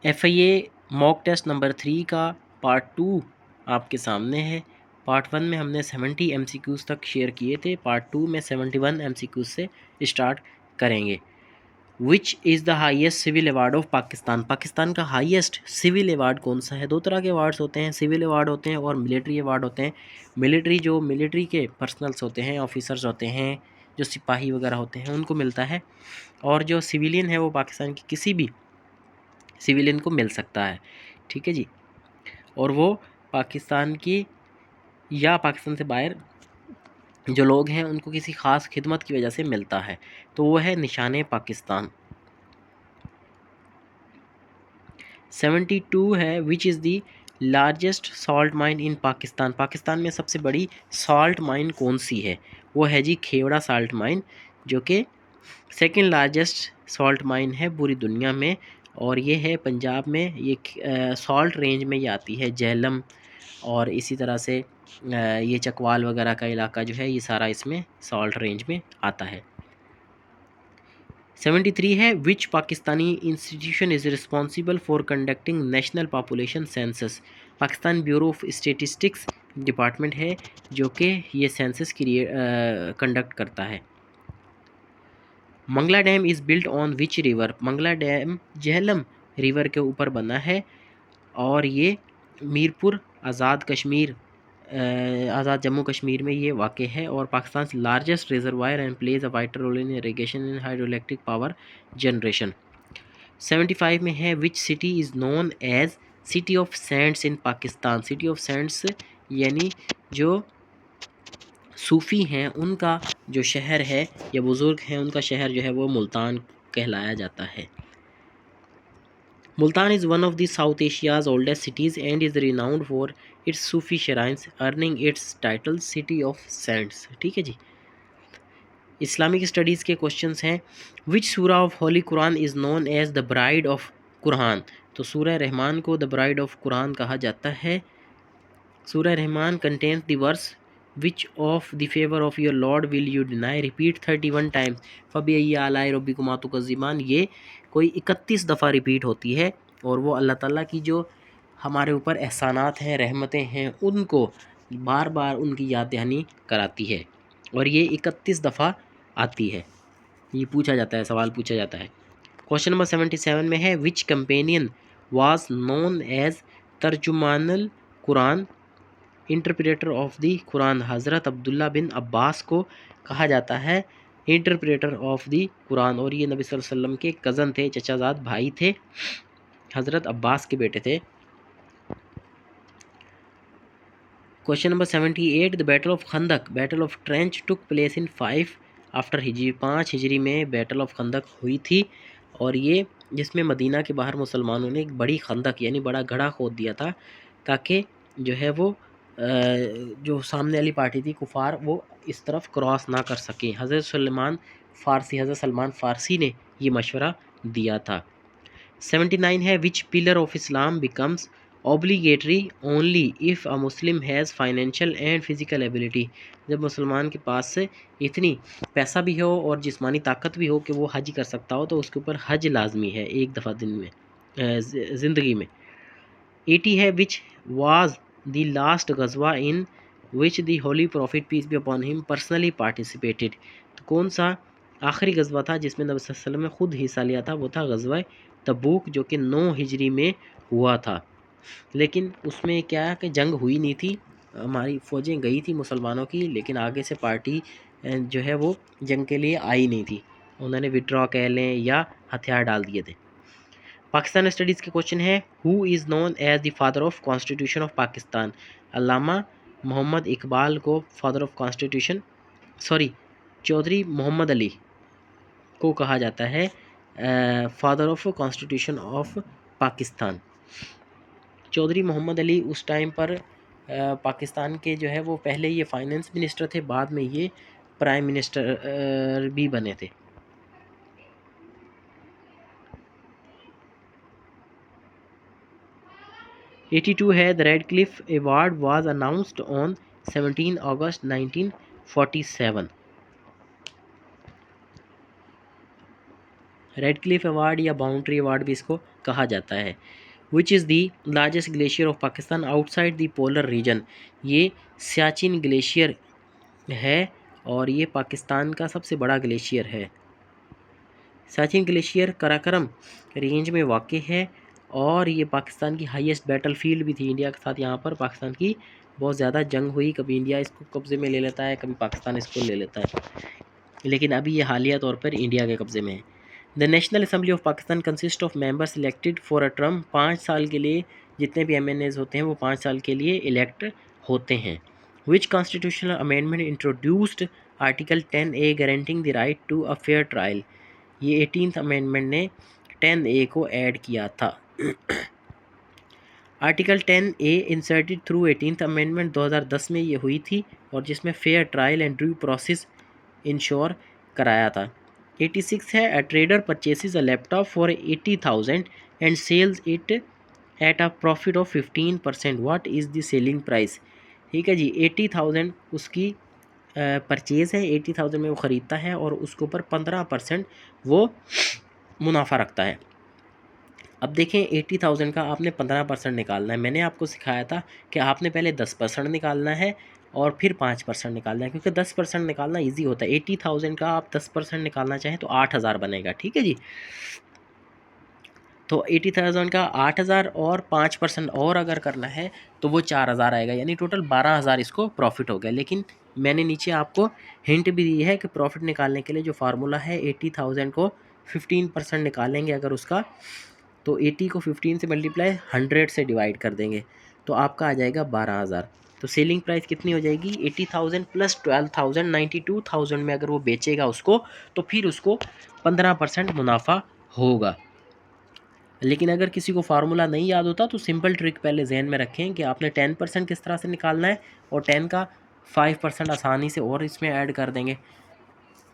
FIA mock test number 3 का part 2 आपके सामने है। पार्ट 1 में हमने 70 MCQs तक शेयर किए थे, पार्ट 2 में 71 MCQs से स्टार्ट करेंगे। Which is the highest civil award of Pakistan? Pakistan का हाईएस्ट सिविल अवार्ड कौन सा है? दो तरह के अवार्ड्स होते हैं, सिविल अवार्ड होते हैं और मिलिट्री अवार्ड होते हैं। मिलिट्री के पर्सनल्स होते हैं, ऑफिसर्स होते हैं, जो सिपाही वगैरह होते हैं, उनको मिलता है। और जो सिविलियन है वो पाकिस्तान की किसी भी सिविलियन को मिल सकता है, ठीक है जी। और वो पाकिस्तान की या पाकिस्तान से बाहर जो लोग हैं उनको किसी ख़ास खिदमत की वजह से मिलता है, तो वो है निशान पाकिस्तान। 72 है which is the largest salt mine in Pakistan? Pakistan में सबसे बड़ी सॉल्ट माइन कौन सी है? वो है जी खेवड़ा सॉल्ट माइन, जो कि सेकंड लार्जेस्ट सॉल्ट माइन है पूरी दुनिया में। और ये है पंजाब में, ये सॉल्ट रेंज में ये आती है, झेलम और इसी तरह से ये चकवाल वगैरह का इलाका जो है ये सारा इसमें सॉल्ट रेंज में आता है। 73 है which Pakistani institution is responsible for conducting national population census? Pakistan bureau of statistics department है जो कि ये सेंसस कंडक्ट करता है। Mangla dam is built on which river? Mangla dam Jhelum river के ऊपर बना है और ये मीरपुर आज़ाद जम्मू कश्मीर में ये वाक़ है और Pakistan largest reservoir and plays a vital role in irrigation in hydro electric power generation. 75 में है which city is known as city of sands in Pakistan? City of sands यानी जो सूफ़ी हैं उनका जो शहर है या बुज़ुर्ग हैं उनका शहर जो है वो मुल्तान कहलाया जाता है। Multan is one of the South Asia's oldest cities and is renowned for its Sufi shrines earning its title city of sands, ठीक है जी। इस्लामिक स्टडीज़ के क्वेश्चंस हैं। Which surah of holy Quran is known as the bride of Quran? तो सूरह रहमान को the bride of Quran कहा जाता है। Surah Rahman contains the verse which of the favour of your Lord will you deny? Repeat 31 times फ़बी आलाई रब्बिकुमा तुकज़्ज़िबान, ये कोई 31 दफ़ा रिपीट होती है और वो अल्लाह ताला की जो हमारे ऊपर एहसानात हैं, रहमतें हैं, उनको बार बार उनकी याद दहानी कराती है और ये 31 दफ़ा आती है। ये पूछा जाता है, सवाल पूछा जाता है। क्वेश्चन नंबर 77 में है which companion was known as तर्जुमानुल Quran interpreter of the Quran? हज़रत अब्दुल्ला बिन अब्बास को कहा जाता है इंटरप्रेटर ऑफ द कुरान और ये नबी सल्लल्लाहु अलैहि वसल्लम के कज़न थे, चचाजाद भाई थे, हज़रत अब्बास के बेटे थे। Question number 78 the battle of Khandaq battle of trench took place in 5 after हिजरी, 5 हिजरी में बैटल ऑफ खंदक हुई थी और ये जिसमें मदीना के बाहर मुसलमानों ने एक बड़ी खंदक यानी बड़ा गड्ढा खोद दिया था ताकि जो है वो जो सामने वाली पार्टी थी कुफार, वो इस तरफ क्रॉस ना कर सके। हज़रत सलमान फ़ारसी ने ये मशवरा दिया था। 79 है which pillar of Islam becomes obligatory only if a Muslim has financial and physical ability? जब मुसलमान के पास से इतनी पैसा भी हो और जिस्मानी ताकत भी हो कि वो हज कर सकता हो तो उसके ऊपर हज लाजमी है एक दफ़ा दिन में ज़िंदगी में। 80 है विच वाज द लास्ट गजवा in which the holy prophet peace be upon him personally participated? तो कौन सा आखिरी गजवा था जिसमें नबी सल्लल्लाहु अलैहि वसल्लम ने खुद हिस्सा लिया था? वो था गजवा तबूक जो कि 9 हिजरी में हुआ था। लेकिन उसमें क्या है कि जंग हुई नहीं थी, हमारी फ़ौजें गई थी मुसलमानों की, लेकिन आगे से पार्टी जो है वो जंग के लिए आई नहीं थी, उन्होंने विड्रॉ कह लें या हथियार डाल दिए थे। पाकिस्तान स्टडीज़ के क्वेश्चन है who is known as the father of constitution of Pakistan? Allama Mohammad Iqbal को father of constitution Chaudhry Mohammad Ali को कहा जाता है father of constitution of Pakistan. Chaudhry Mohammad Ali उस टाइम पर पाकिस्तान के जो है वो पहले ये फाइनेंस मिनिस्टर थे, बाद में ये प्राइम मिनिस्टर भी बने थे। (82) है the red Cliff award was announced on 17 August 1947। Red Cliff award या बाउंड्री अवार्ड भी इसको कहा जाता है। Which is the largest glacier of Pakistan outside the polar region. ये सियाचिन ग्लेशियर है और ये पाकिस्तान का सबसे बड़ा ग्लेशियर है। सियाचिन ग्लेशियर कराकोरम रेंज में वाक़ है और ये पाकिस्तान की हाईएस्ट बैटलफील्ड भी थी। इंडिया के साथ यहाँ पर पाकिस्तान की बहुत ज़्यादा जंग हुई, कभी इंडिया इसको कब्ज़े में ले लेता है, कभी पाकिस्तान इसको ले लेता है, लेकिन अभी ये हालिया तौर पर इंडिया के कब्ज़े में है। The national assembly of Pakistan consist of members elected for a term. 5 साल के लिए जितने भी MNAs होते हैं वो 5 साल के लिए इलेक्ट होते हैं। Which constitutional amendment introduced article 10A guaranteeing the right to a fair trial. ये 18th अमेंडमेंट ने 10A को ऐड किया था। Article 10A inserted through 18th amendment 2010 में ये हुई थी और जिसमें fair trial and due process ensure कराया था। 86 है, a trader purchases a laptop for 80,000 and sells it at a profit of 15%। What is the selling price. ठीक है जी, 80,000 उसकी परचेज़ है, 80,000 में वो ख़रीदता है और उसके ऊपर 15% वो मुनाफा रखता है। अब देखें 80,000 का आपने 15% निकालना है। मैंने आपको सिखाया था कि आपने पहले 10% निकालना है और फिर 5% निकालना है, क्योंकि 10% निकालना इजी होता है। 80,000 का आप 10% निकालना चाहें तो 8,000 बनेगा। ठीक है जी, तो 80,000 का 8,000 और 5% और अगर करना है तो वो 4,000 आएगा, यानी टोटल 12,000 इसको प्रॉफिट हो गया। लेकिन मैंने नीचे आपको हिंट भी दी है कि प्रॉफिट निकालने के लिए जो फार्मूला है 80,000 को 15% निकालेंगे अगर उसका, तो 80 को 15 से मल्टीप्लाई 100 से डिवाइड कर देंगे तो आपका आ जाएगा 12,000। तो सेलिंग प्राइस कितनी हो जाएगी 80,000 प्लस 12,000 92,000 में अगर वो बेचेगा उसको तो फिर उसको 15% मुनाफा होगा। लेकिन अगर किसी को फार्मूला नहीं याद होता तो सिंपल ट्रिक पहले जहन में रखें कि आपने 10% किस तरह से निकालना है और 10 का 5% आसानी से और इसमें ऐड कर देंगे,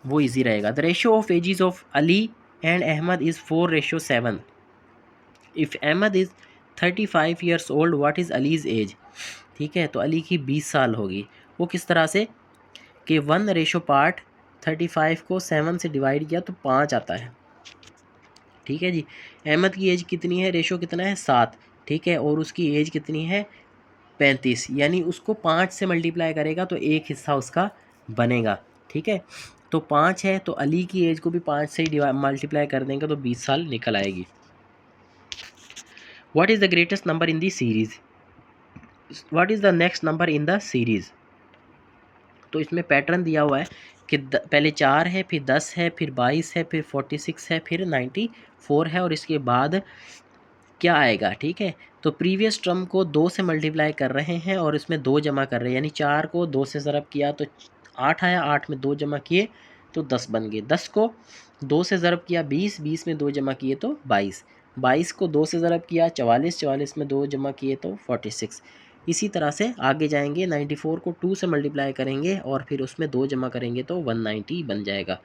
वो इजी रहेगा। The ratio of ages of Ali and Ahmed is 4:7। If Ahmed is 35 years old what is Ali's age. ठीक है, तो अली की 20 साल होगी। वो किस तरह से कि 1:पार्ट 35 को 7 से डिवाइड किया तो 5 आता है। ठीक है जी, अहमद की एज कितनी है, रेशो कितना है 7। ठीक है, और उसकी एज कितनी है 35, यानी उसको 5 से मल्टीप्लाई करेगा तो एक हिस्सा उसका बनेगा। ठीक है, तो 5 है तो अली की एज को भी 5 से ही मल्टीप्लाई कर देंगे तो 20 साल निकल आएगी। What is the greatest number in the series. What is the next number in the series. तो इसमें पैटर्न दिया हुआ है कि पहले 4 है, फिर 10 है, फिर 22 है, फिर 46 है, फिर 94 है और इसके बाद क्या आएगा। ठीक है, तो प्रीवियस टर्म को 2 से मल्टीप्लाई कर रहे हैं और इसमें 2 जमा कर रहे हैं, यानी 4 को 2 से ज़रब किया तो 8 आया, 8 में 2 जमा किए तो 10 बन गए, 10 को 2 से ज़रब किया 20, 20 में 2 जमा किए तो 22, 22 को 2 से ज़रब किया 44, 44 में 2 जमा किए तो 46। इसी तरह से आगे जाएंगे, 94 को 2 से मल्टीप्लाई करेंगे और फिर उसमें 2 जमा करेंगे तो 190 बन जाएगा।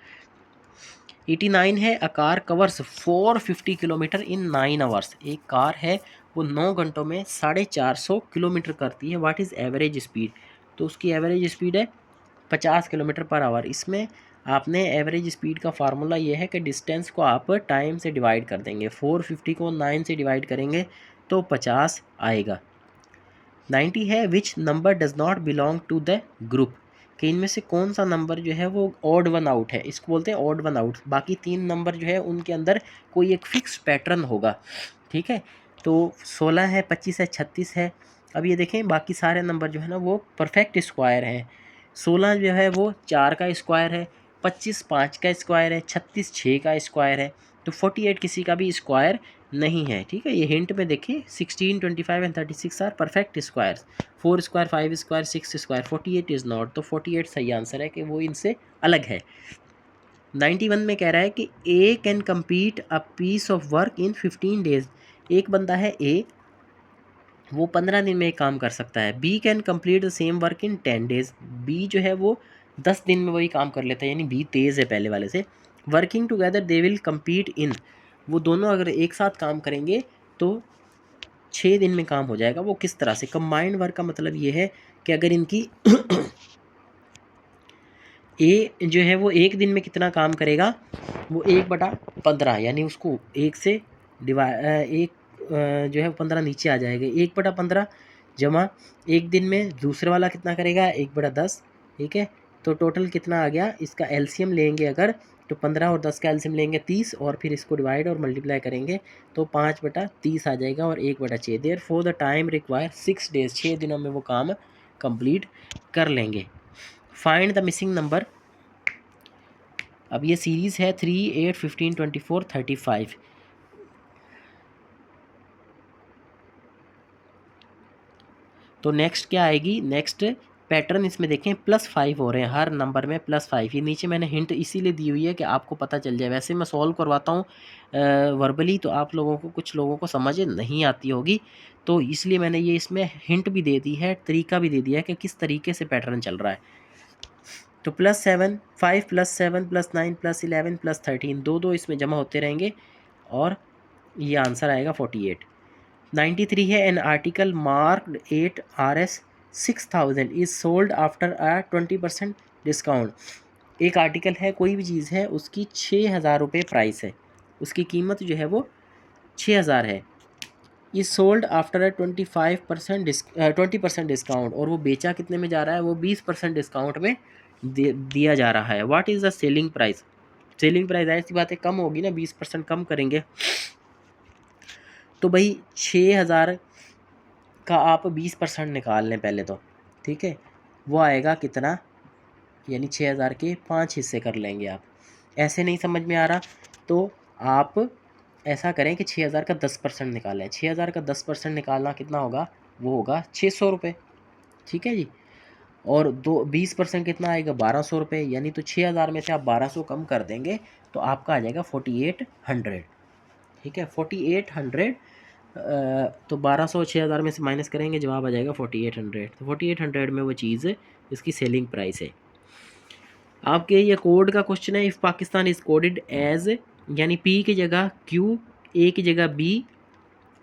89 है, a car covers 450 kilometre in 9 hours. एक कार है वो 9 घंटों में 450 किलोमीटर करती है। What is average speed. तो उसकी एवरेज स्पीड है 50 किलोमीटर पर आवर। इसमें आपने एवरेज स्पीड का फार्मूला ये है कि डिस्टेंस को आप टाइम से डिवाइड कर देंगे। 450 को 9 से डिवाइड करेंगे तो 50 आएगा। 90 है, which number does not belong to the group. कि इनमें से कौन सा नंबर जो है वो ऑड वन आउट है, इसको बोलते हैं ऑड वन आउट। बाकी 3 नंबर जो है उनके अंदर कोई एक फिक्स पैटर्न होगा। ठीक है, तो 16 है, 25 है, 36 है। अब ये देखें बाकी सारे नंबर जो है ना वो परफेक्ट स्क्वायर हैं। 16 जो है वो 4 का स्क्वायर है, 25 5 का स्क्वायर है, 36 6 का स्क्वायर है, तो 48 किसी का भी स्क्वायर नहीं है। ठीक है, ये हिंट में देखिए 16, 25 and 36 are perfect squares. 4 square, 5 square, 6 square, 48 is not. तो 48 सही आंसर है कि वो इनसे अलग है। 91 में कह रहा है कि A can complete a piece of work in 15 days. एक बंदा है ए, वो 15 दिन में एक काम कर सकता है। B can complete the same work in 10 days. B जो है वो 10 दिन में वही काम कर लेता है, यानी बी तेज़ है पहले वाले से। Working together they will compete in. वो दोनों अगर एक साथ काम करेंगे तो 6 दिन में काम हो जाएगा। वो किस तरह से। कंबाइंड वर्क का मतलब ये है कि अगर इनकी ए जो है वो एक दिन में कितना काम करेगा, वो 1/15, यानी उसको 1 से एक जो है 15 नीचे आ जाएगा, 1/15 जमा एक दिन में दूसरे वाला कितना करेगा 1/10, ठीक है। तो टोटल कितना आ गया, इसका एलसीएम लेंगे अगर तो 15 और 10 का एलसीएम लेंगे 30, और फिर इसको डिवाइड और मल्टीप्लाई करेंगे तो 5/30 आ जाएगा और 1/6। Therefore the time require 6 days, 6 दिनों में वो काम कंप्लीट कर लेंगे। Find the missing number. अब ये सीरीज़ है 3, 8, 15, 24, 35। तो नेक्स्ट क्या आएगी, नेक्स्ट पैटर्न इसमें देखें +5 हो रहे हैं, हर नंबर में +5। ये नीचे मैंने हिंट इसीलिए दी हुई है कि आपको पता चल जाए। वैसे मैं सॉल्व करवाता हूँ वर्बली, तो आप लोगों को, कुछ लोगों को समझ नहीं आती होगी, तो इसलिए मैंने ये इसमें हिंट भी दे दी है, तरीका भी दे दिया है कि किस तरीके से पैटर्न चल रहा है। तो +7, 5 + 7 + 9 + 11 + 13, दो इसमें जमा होते रहेंगे और ये आंसर आएगा 48। 93 है, an article marked 8 RS 6000 is sold after a 20% discount. एक आर्टिकल है, कोई भी चीज़ है, उसकी 6000 रुपये प्राइस है, उसकी कीमत जो है वो 6000 है। Is sold after a 20% discount, और वो बेचा कितने में जा रहा है, वो 20% डिस्काउंट में दिया जा रहा है। What is the selling price. Selling price ऐसी बात है कम होगी ना, 20% कम करेंगे तो भाई 6000 का आप 20% निकाल लें पहले तो, ठीक है। वो आएगा कितना, यानी 6000 के 5 हिस्से कर लेंगे आप। ऐसे नहीं समझ में आ रहा तो आप ऐसा करें कि 6000 का 10% निकालें। 6000 का 10% निकालना कितना होगा, वो होगा 600 रुपये, ठीक है जी। और 20% कितना आएगा, 1200 रुपये, यानी तो 6000 में से आप 1200 कम कर देंगे तो आपका आ जाएगा 4800, ठीक है। 4800 तो 1200 6000 में से माइनस करेंगे, जवाब आ जाएगा 4800। तो 4800 में वो चीज़ इसकी सेलिंग प्राइस है। आपके ये कोड का क्वेश्चन है, if Pakistan is coded as, यानी पी की जगह क्यू, ए की जगह बी,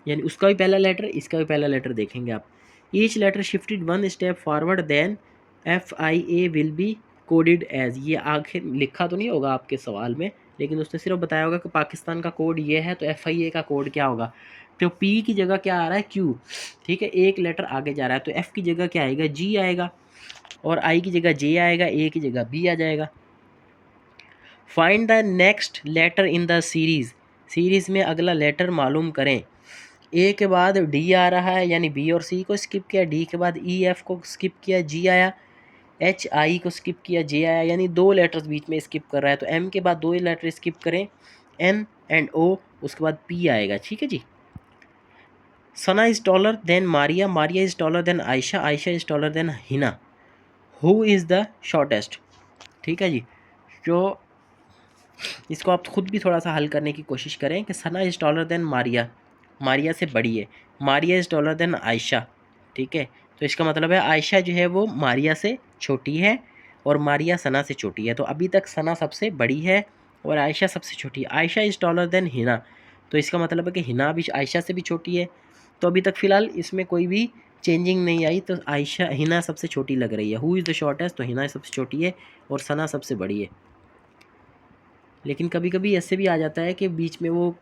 यानी उसका भी पहला लेटर, इसका भी पहला लेटर देखेंगे आप। Each letter shifted 1 step forward then FIA will be coded as. ये आखिर लिखा तो नहीं होगा आपके सवाल में, लेकिन उसने सिर्फ बताया होगा कि पाकिस्तान का कोड ये है, तो FIA का कोड क्या होगा। तो P की जगह क्या आ रहा है, Q, ठीक है, एक लेटर आगे जा रहा है, तो F की जगह क्या आएगा, G आएगा, और I की जगह J आएगा, A की जगह B आ जाएगा। Find the next letter in the series. Series में अगला लेटर मालूम करें। ए के बाद डी आ रहा है, यानी बी और सी को स्किप किया, डी के बाद ई एफ को स्किप किया, जी आया, एच आई को स्किप किया, जे आया, यानी 2 लेटर्स बीच में स्किप कर रहा है। तो एम के बाद 2 ही लेटर स्किप करें, एन एंड ओ, उसके बाद पी आएगा, ठीक है जी। Sana is taller than Maria, Maria is taller than Ayesha, Ayesha is taller than Hina. Who is the shortest, ठीक है जी। जो इसको आप खुद भी थोड़ा सा हल करने की कोशिश करें कि Sana is taller than Maria, Maria से बड़ी है, Maria is taller than Ayesha, ठीक है। तो इसका मतलब है आयशा जो है वो मारिया से छोटी है और मारिया सना से छोटी है। तो अभी तक सना सबसे बड़ी है और आयशा सबसे छोटी है। Ayesha is taller than Hina, तो इसका मतलब है कि हिना भी आयशा से भी छोटी है। तो अभी तक फ़िलहाल इसमें कोई भी चेंजिंग नहीं आई, तो आयशा, हिना सबसे छोटी लग रही है। हु इज़ द शॉर्टेस्ट, तो हिना सबसे छोटी है और सना सबसे बड़ी है। लेकिन कभी कभी ऐसे भी आ जाता है कि बीच में वो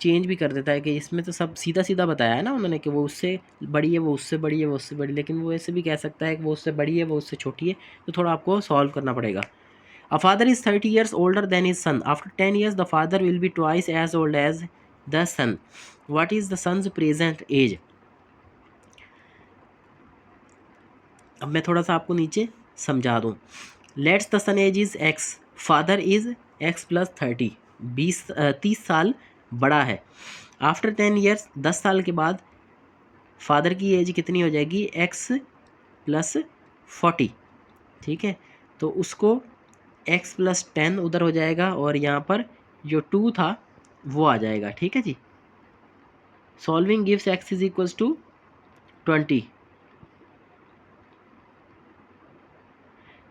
चेंज भी कर देता है कि इसमें तो सब सीधा सीधा बताया है ना उन्होंने कि वो उससे बड़ी है, वो उससे बड़ी है, वो उससे बड़ी, लेकिन वो ऐसे भी कह सकता है कि वो उससे बड़ी है, वो उससे छोटी है। तो थोड़ा आपको सॉल्व करना पड़ेगा। A father is 30 years older than his son, after 10 years the father will be twice as old as the son. What is the son's present age. अब मैं थोड़ा सा आपको नीचे समझा दूँ। Let's the son age is X, father is X plus 30, 30 साल बड़ा है। आफ्टर 10 ईयर्स, 10 साल के बाद फादर की एज कितनी हो जाएगी, एक्स प्लस 40, ठीक है। तो उसको एक्स प्लस 10 उधर हो जाएगा और यहाँ पर जो 2 था वो आ जाएगा, ठीक है जी। Solving gives x is equals to 20।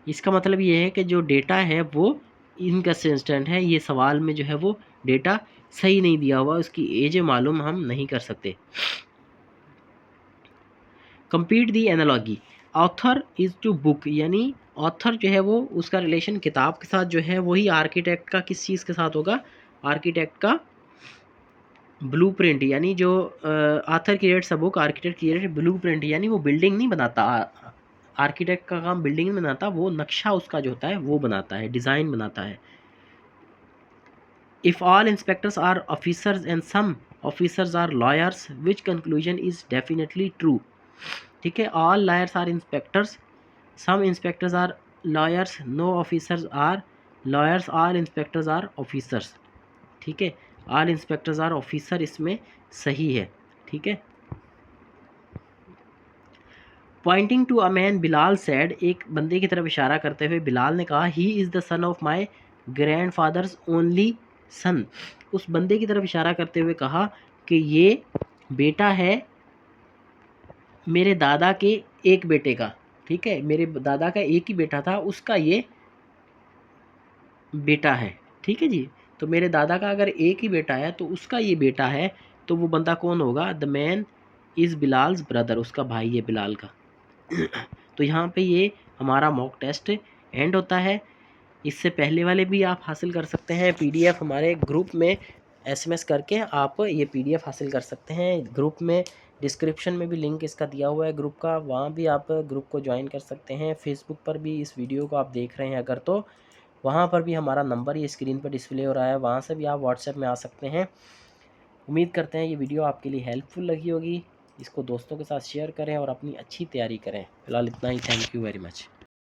इसका मतलब ये है कि जो डेटा है वो इनकंसिस्टेंट है, ये सवाल में जो है वो डेटा सही नहीं दिया हुआ, उसकी एज मालूम हम नहीं कर सकते। Complete the analogy. Author is to book, यानी ऑथर जो है वो उसका रिलेशन किताब के साथ जो है वही आर्किटेक्ट का किस चीज़ के साथ होगा, आर्किटेक्ट का ब्लूप्रिंट यानी जो author creates a book, architect create blueprint, यानी वो बिल्डिंग नहीं बनाता, आर्किटेक्ट का काम बिल्डिंग नहीं बनाता, वो नक्शा उसका जो होता है वो बनाता है, डिज़ाइन बनाता है। If all inspectors are officers and some officers are lawyers, which conclusion is definitely true. ठीक है, all lawyers are inspectors, some inspectors are lawyers, no officers are lawyers, all inspectors are officers. ठीक है, all inspectors are officer इसमें सही है। ठीक है। Pointing to a man Bilal said, एक बंदे की तरफ इशारा करते हुए बिलाल ने कहा, he is the son of my grand fathers only son. उस बंदे की तरफ इशारा करते हुए कहा कि ये बेटा है मेरे दादा के एक बेटे का। ठीक है, मेरे दादा का एक ही बेटा था, उसका ये बेटा है। ठीक है जी, तो मेरे दादा का अगर एक ही बेटा है तो उसका ये बेटा है, तो वो बंदा कौन होगा? द मैन इज़ बिलाल्स ब्रदर, उसका भाई है बिलाल का। तो यहाँ पे ये हमारा मॉक टेस्ट एंड होता है। इससे पहले वाले भी आप हासिल कर सकते हैं पीडीएफ, हमारे ग्रुप में एसएमएस करके आप ये पीडीएफ हासिल कर सकते हैं। ग्रुप में डिस्क्रिप्शन में भी लिंक इसका दिया हुआ है ग्रुप का, वहाँ भी आप ग्रुप को ज्वाइन कर सकते हैं। फेसबुक पर भी इस वीडियो को आप देख रहे हैं अगर, तो वहाँ पर भी हमारा नंबर ये स्क्रीन पर डिस्प्ले हो रहा है, वहाँ से भी आप व्हाट्सएप में आ सकते हैं। उम्मीद करते हैं ये वीडियो आपके लिए हेल्पफुल लगी होगी। इसको दोस्तों के साथ शेयर करें और अपनी अच्छी तैयारी करें। फिलहाल इतना ही, थैंक यू वेरी मच।